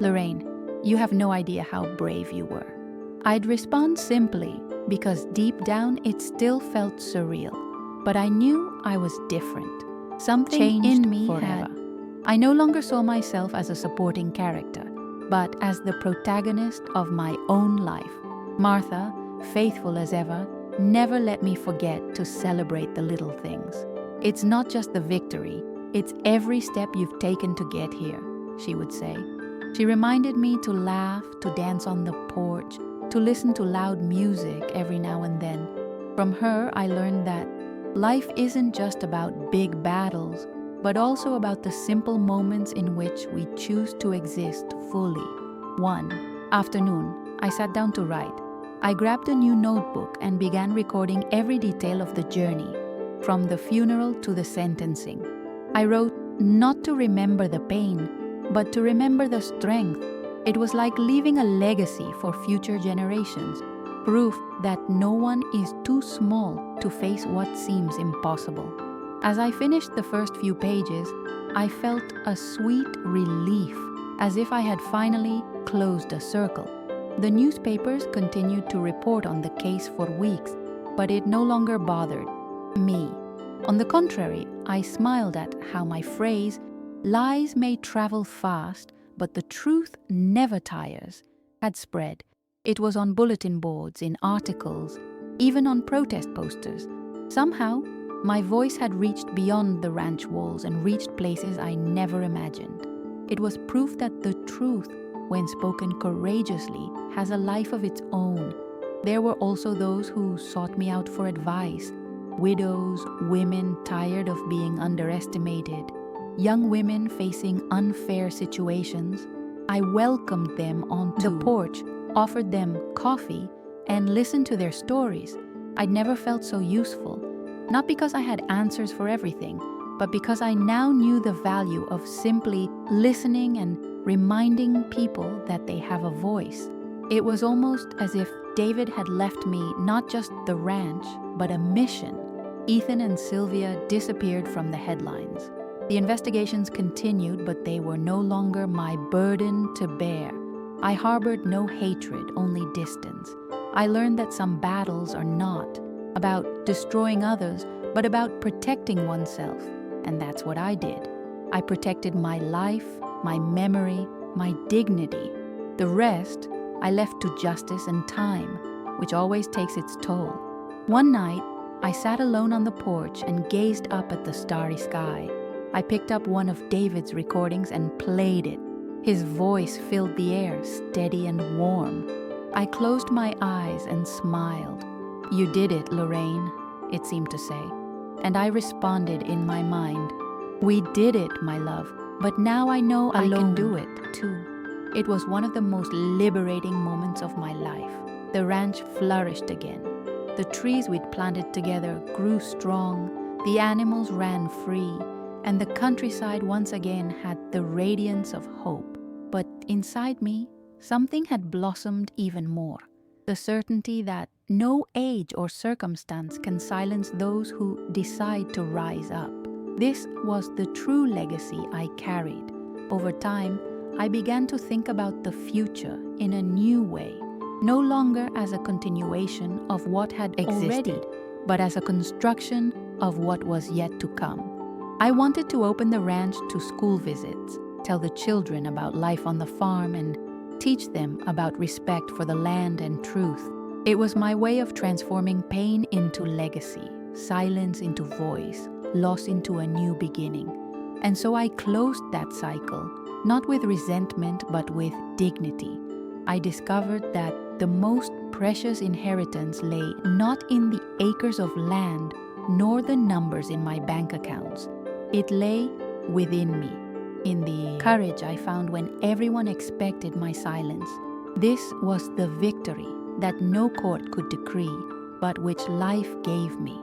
"Lorraine, you have no idea how brave you were." I'd respond simply, because deep down it still felt surreal. But I knew I was different. Something Changed in me forever. had. I no longer saw myself as a supporting character, but as the protagonist of my own life. Martha, faithful as ever, never let me forget to celebrate the little things. "It's not just the victory, it's every step you've taken to get here," she would say. She reminded me to laugh, to dance on the porch, to listen to loud music every now and then. From her, I learned that life isn't just about big battles, but also about the simple moments in which we choose to exist fully. One afternoon, I sat down to write. I grabbed a new notebook and began recording every detail of the journey, from the funeral to the sentencing. I wrote not to remember the pain, but to remember the strength. It was like leaving a legacy for future generations, proof that no one is too small to face what seems impossible. As I finished the first few pages, I felt a sweet relief, as if I had finally closed a circle. The newspapers continued to report on the case for weeks, but it no longer bothered me. On the contrary, I smiled at how my phrase, "Lies may travel fast, but the truth never tires," had spread. It was on bulletin boards, in articles, even on protest posters. Somehow, my voice had reached beyond the ranch walls and reached places I never imagined. It was proof that the truth, when spoken courageously, has a life of its own. There were also those who sought me out for advice. Widows, women tired of being underestimated, young women facing unfair situations. I welcomed them onto the porch, offered them coffee, and listened to their stories. I'd never felt so useful, not because I had answers for everything, but because I now knew the value of simply listening and reminding people that they have a voice. It was almost as if David had left me not just the ranch, but a mission. Ethan and Sylvia disappeared from the headlines. The investigations continued, but they were no longer my burden to bear. I harbored no hatred, only distance. I learned that some battles are not about destroying others, but about protecting oneself. And that's what I did. I protected my life, my memory, my dignity. The rest, I left to justice and time, which always takes its toll. One night, I sat alone on the porch and gazed up at the starry sky. I picked up one of David's recordings and played it. His voice filled the air, steady and warm. I closed my eyes and smiled. "You did it, Lorraine," it seemed to say. And I responded in my mind, "We did it, my love, but now I know I can do it, too." It was one of the most liberating moments of my life. The ranch flourished again. The trees we'd planted together grew strong, the animals ran free, and the countryside once again had the radiance of hope. But inside me, something had blossomed even more. The certainty that no age or circumstance can silence those who decide to rise up. This was the true legacy I carried. Over time, I began to think about the future in a new way, no longer as a continuation of what had existed, but as a construction of what was yet to come. I wanted to open the ranch to school visits, tell the children about life on the farm, and teach them about respect for the land and truth. It was my way of transforming pain into legacy, silence into voice, loss into a new beginning. And so I closed that cycle, not with resentment, but with dignity. I discovered that the most precious inheritance lay not in the acres of land, nor the numbers in my bank accounts. It lay within me, in the courage I found when everyone expected my silence. This was the victory that no court could decree, but which life gave me.